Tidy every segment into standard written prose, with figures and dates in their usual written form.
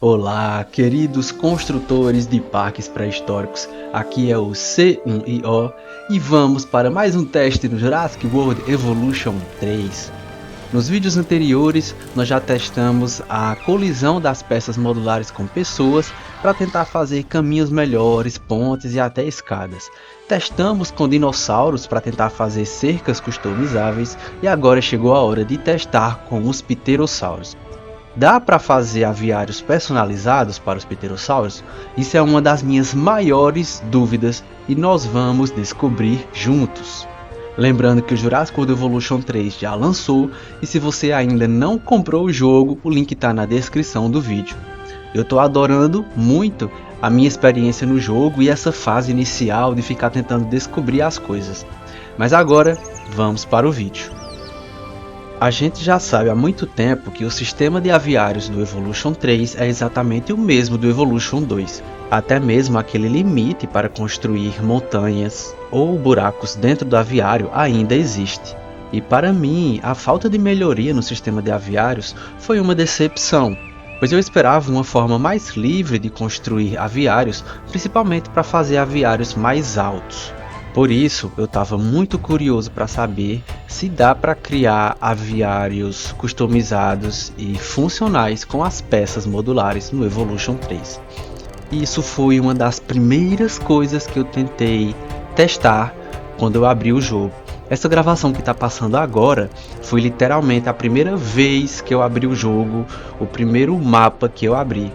Olá, queridos construtores de parques pré-históricos, aqui é o C1IO e vamos para mais um teste no Jurassic World Evolution 3. Nos vídeos anteriores, nós já testamos a colisão das peças modulares com pessoas para tentar fazer caminhos melhores, pontes e até escadas. Testamos com dinossauros para tentar fazer cercas customizáveis e agora chegou a hora de testar com os pterossauros. Dá para fazer aviários personalizados para os pterossauros? Isso é uma das minhas maiores dúvidas e nós vamos descobrir juntos. Lembrando que o Jurassic World Evolution 3 já lançou e se você ainda não comprou o jogo, o link está na descrição do vídeo. Eu estou adorando muito a minha experiência no jogo e essa fase inicial de ficar tentando descobrir as coisas. Mas agora, vamos para o vídeo. A gente já sabe há muito tempo que o sistema de aviários do Evolution 3 é exatamente o mesmo do Evolution 2. Até mesmo aquele limite para construir montanhas ou buracos dentro do aviário ainda existe. E para mim, a falta de melhoria no sistema de aviários foi uma decepção, pois eu esperava uma forma mais livre de construir aviários, principalmente para fazer aviários mais altos. Por isso, eu estava muito curioso para saber se dá para criar aviários customizados e funcionais com as peças modulares no Evolution 3. Isso foi uma das primeiras coisas que eu tentei testar quando eu abri o jogo. Essa gravação que está passando agora foi literalmente a primeira vez que eu abri o jogo, o primeiro mapa que eu abri.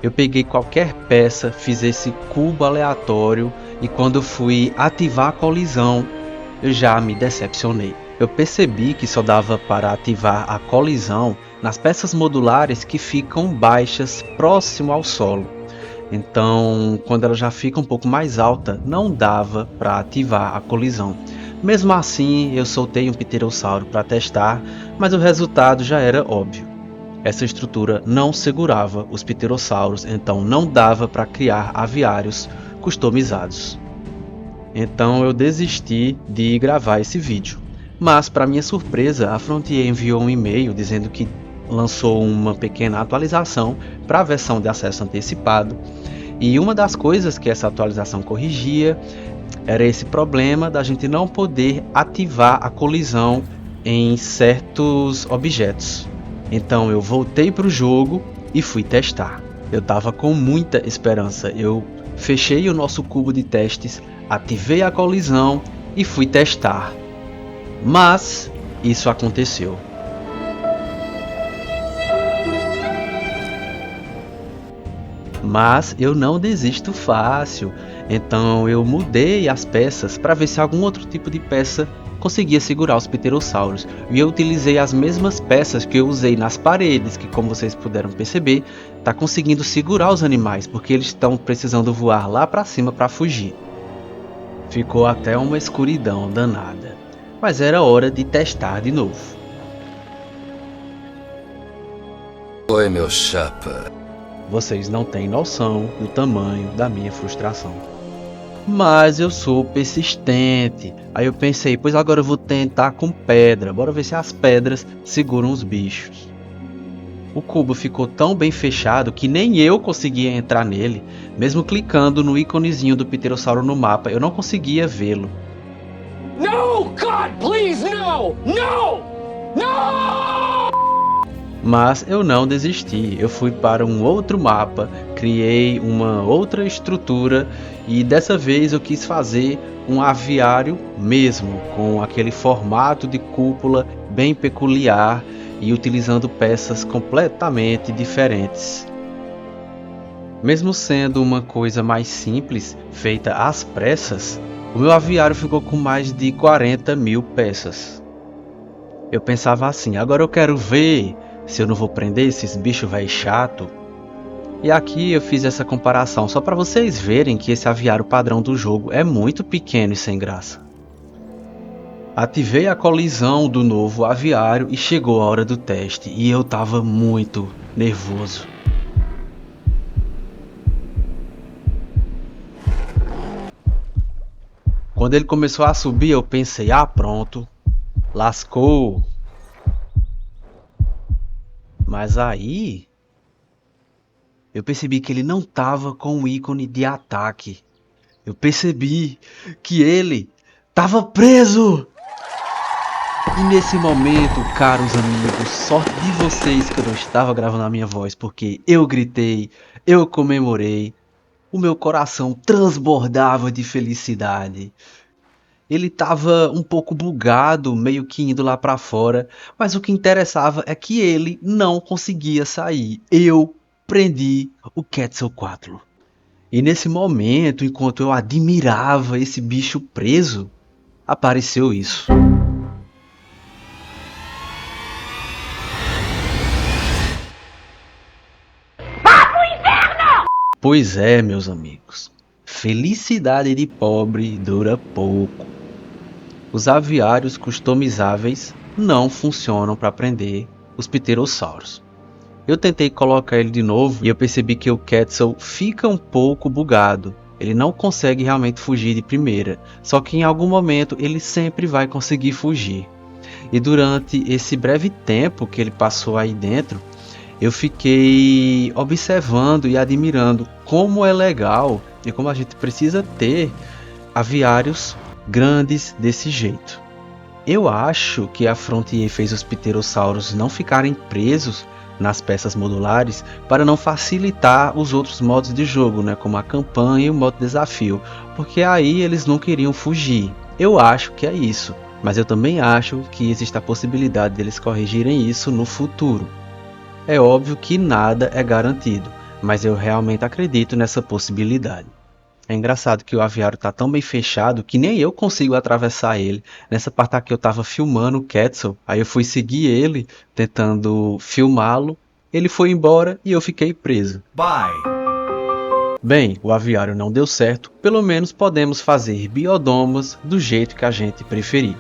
Eu peguei qualquer peça, fiz esse cubo aleatório e quando fui ativar a colisão, eu já me decepcionei. Eu percebi que só dava para ativar a colisão nas peças modulares que ficam baixas próximo ao solo. Então, quando ela já fica um pouco mais alta, não dava para ativar a colisão. Mesmo assim, eu soltei um pterossauro para testar, mas o resultado já era óbvio. Essa estrutura não segurava os pterossauros, então não dava para criar aviários customizados. Então eu desisti de gravar esse vídeo. Mas para minha surpresa, a Frontier enviou um e-mail dizendo que lançou uma pequena atualização para a versão de acesso antecipado. E uma das coisas que essa atualização corrigia era esse problema da gente não poder ativar a colisão em certos objetos. Então eu voltei para o jogo e fui testar. Eu estava com muita esperança. Eu fechei o nosso cubo de testes, ativei a colisão e fui testar. Mas isso aconteceu. Mas eu não desisto fácil. Então eu mudei as peças para ver se algum outro tipo de peça conseguia segurar os pterossauros, e eu utilizei as mesmas peças que eu usei nas paredes, que como vocês puderam perceber, está conseguindo segurar os animais, porque eles estão precisando voar lá para cima para fugir. Ficou até uma escuridão danada, mas era hora de testar de novo. Oi, meu chapa. Vocês não têm noção do tamanho da minha frustração. Mas eu sou persistente. Aí eu pensei, pois agora eu vou tentar com pedra. Bora ver se as pedras seguram os bichos. O cubo ficou tão bem fechado que nem eu conseguia entrar nele. Mesmo clicando no íconezinho do pterossauro no mapa, eu não conseguia vê-lo. No, God, please, no! No! No! Mas eu não desisti, eu fui para um outro mapa, criei uma outra estrutura e dessa vez eu quis fazer um aviário mesmo, com aquele formato de cúpula bem peculiar e utilizando peças completamente diferentes. Mesmo sendo uma coisa mais simples, feita às pressas, o meu aviário ficou com mais de 40 mil peças. Eu pensava assim, agora eu quero ver se eu não vou prender esses bichos velho chato. E aqui eu fiz essa comparação só para vocês verem que esse aviário padrão do jogo é muito pequeno e sem graça. Ativei a colisão do novo aviário e chegou a hora do teste e eu tava muito nervoso. Quando ele começou a subir eu pensei, ah pronto, lascou. Mas aí eu percebi que ele não estava com o ícone de ataque. Eu percebi que ele estava preso! E nesse momento, caros amigos, sorte de vocês que eu não estava gravando a minha voz, porque eu gritei, eu comemorei, o meu coração transbordava de felicidade. Ele estava um pouco bugado, meio que indo lá para fora, mas o que interessava é que ele não conseguia sair. Eu prendi o Quetzalcoatl. E nesse momento, enquanto eu admirava esse bicho preso, apareceu isso. Pois é, meus amigos, felicidade de pobre dura pouco. Os aviários customizáveis não funcionam para prender os pterossauros. Eu tentei colocar ele de novo e eu percebi que o Quetzal fica um pouco bugado. Ele não consegue realmente fugir de primeira, só que em algum momento ele sempre vai conseguir fugir. E durante esse breve tempo que ele passou aí dentro, eu fiquei observando e admirando como é legal e como a gente precisa ter aviários grandes desse jeito. Eu acho que a Frontier fez os pterossauros não ficarem presos nas peças modulares para não facilitar os outros modos de jogo, né, como a campanha e o modo desafio, porque aí eles não queriam fugir. Eu acho que é isso, mas eu também acho que existe a possibilidade deles corrigirem isso no futuro. É óbvio que nada é garantido, mas eu realmente acredito nessa possibilidade. É engraçado que o aviário tá tão bem fechado que nem eu consigo atravessar ele. Nessa parte aqui eu tava filmando o Quetzal, aí eu fui seguir ele, tentando filmá-lo. Ele foi embora e eu fiquei preso. Bye. Bem, o aviário não deu certo, pelo menos podemos fazer biodomas do jeito que a gente preferir.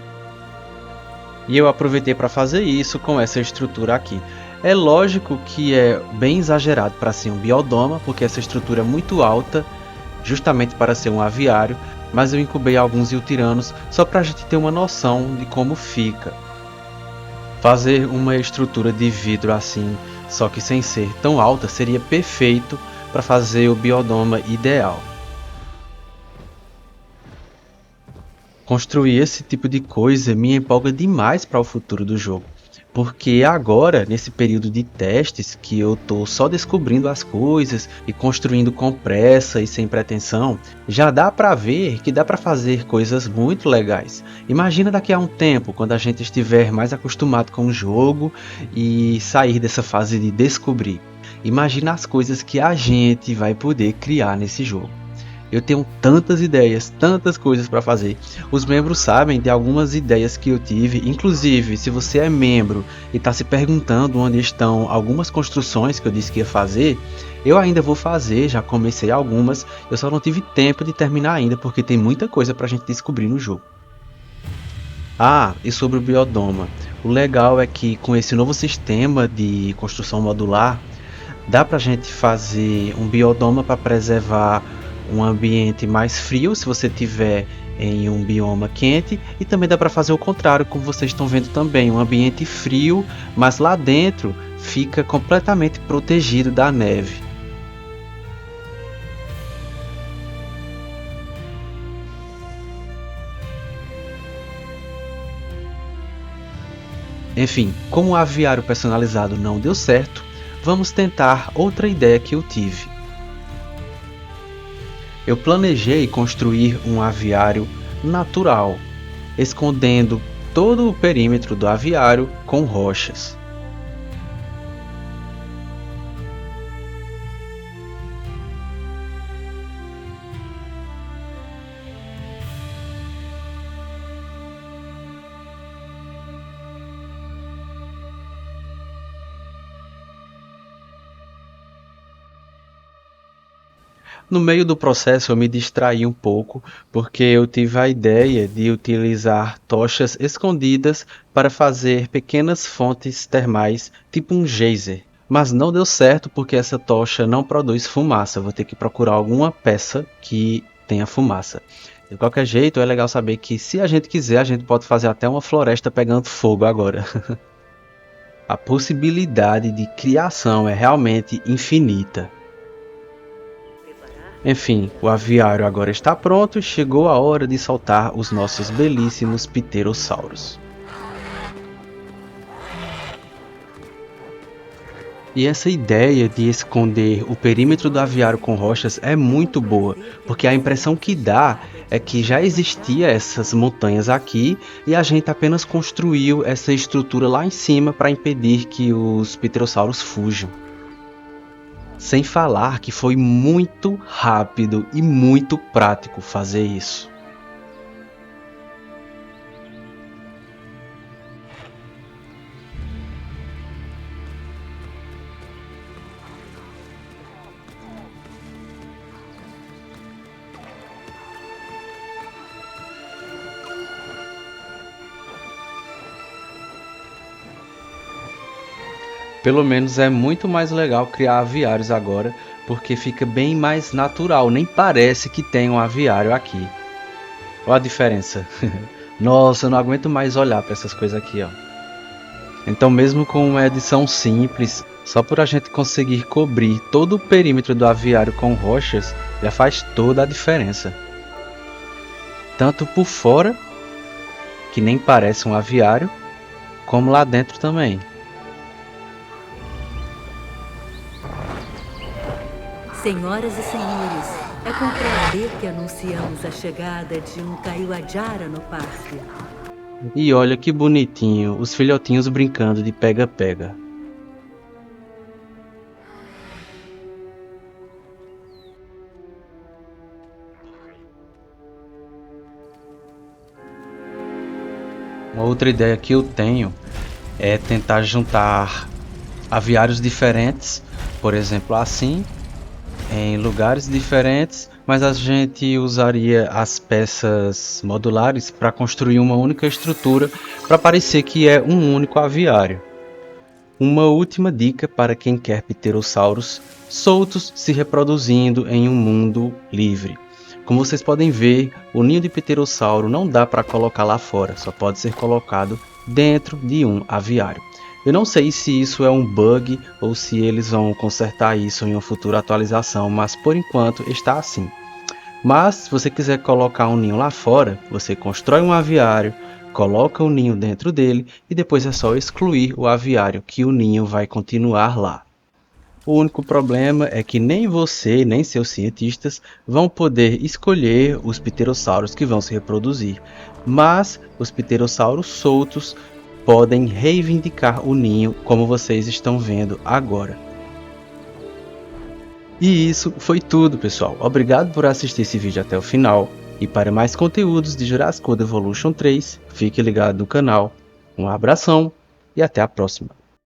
E eu aproveitei para fazer isso com essa estrutura aqui. É lógico que é bem exagerado para ser um biodoma, porque essa estrutura é muito alta, justamente para ser um aviário, mas eu incubei alguns Yutiranos só para a gente ter uma noção de como fica. Fazer uma estrutura de vidro assim, só que sem ser tão alta, seria perfeito para fazer o biodoma ideal. Construir esse tipo de coisa me empolga demais para o futuro do jogo. Porque agora, nesse período de testes, que eu tô só descobrindo as coisas e construindo com pressa e sem pretensão, já dá para ver que dá para fazer coisas muito legais. Imagina daqui a um tempo, quando a gente estiver mais acostumado com o jogo e sair dessa fase de descobrir. Imagina as coisas que a gente vai poder criar nesse jogo. Eu tenho tantas ideias, tantas coisas para fazer. Os membros sabem de algumas ideias que eu tive. Inclusive, se você é membro e está se perguntando onde estão algumas construções que eu disse que ia fazer, eu ainda vou fazer, já comecei algumas. Eu só não tive tempo de terminar ainda, porque tem muita coisa para a gente descobrir no jogo. Ah, e sobre o biodoma. O legal é que com esse novo sistema de construção modular, dá para a gente fazer um biodoma para preservar um ambiente mais frio se você tiver em um bioma quente, e também dá para fazer o contrário, como vocês estão vendo também, um ambiente frio, mas lá dentro fica completamente protegido da neve. Enfim, como o aviário personalizado não deu certo, vamos tentar outra ideia que eu tive. Eu planejei construir um aviário natural, escondendo todo o perímetro do aviário com rochas. No meio do processo eu me distraí um pouco, porque eu tive a ideia de utilizar tochas escondidas para fazer pequenas fontes termais, tipo um geyser. Mas não deu certo porque essa tocha não produz fumaça, vou ter que procurar alguma peça que tenha fumaça. De qualquer jeito, é legal saber que se a gente quiser, a gente pode fazer até uma floresta pegando fogo agora. A possibilidade de criação é realmente infinita. Enfim, o aviário agora está pronto e chegou a hora de soltar os nossos belíssimos pterossauros. E essa ideia de esconder o perímetro do aviário com rochas é muito boa, porque a impressão que dá é que já existia essas montanhas aqui e a gente apenas construiu essa estrutura lá em cima para impedir que os pterossauros fujam. Sem falar que foi muito rápido e muito prático fazer isso. Pelo menos é muito mais legal criar aviários agora, porque fica bem mais natural, nem parece que tem um aviário aqui. Olha a diferença. Nossa, eu não aguento mais olhar para essas coisas aqui, ó. Então mesmo com uma edição simples, só por a gente conseguir cobrir todo o perímetro do aviário com rochas, já faz toda a diferença. Tanto por fora, que nem parece um aviário, como lá dentro também. Senhoras e senhores, é com prazer que anunciamos a chegada de um Kaiowajara no parque. E olha que bonitinho, os filhotinhos brincando de pega-pega. Uma outra ideia que eu tenho é tentar juntar aviários diferentes, por exemplo assim, em lugares diferentes, mas a gente usaria as peças modulares para construir uma única estrutura para parecer que é um único aviário. Uma última dica para quem quer pterossauros soltos se reproduzindo em um mundo livre. Como vocês podem ver, o ninho de pterossauro não dá para colocar lá fora, só pode ser colocado dentro de um aviário. Eu não sei se isso é um bug ou se eles vão consertar isso em uma futura atualização, mas por enquanto está assim. Mas se você quiser colocar um ninho lá fora, você constrói um aviário, coloca o ninho dentro dele e depois é só excluir o aviário que o ninho vai continuar lá. O único problema é que nem você nem seus cientistas vão poder escolher os pterossauros que vão se reproduzir, mas os pterossauros soltos podem reivindicar o ninho, como vocês estão vendo agora. E isso foi tudo, pessoal. Obrigado por assistir esse vídeo até o final. E para mais conteúdos de Jurassic World Evolution 3, fique ligado no canal. Um abração e até a próxima.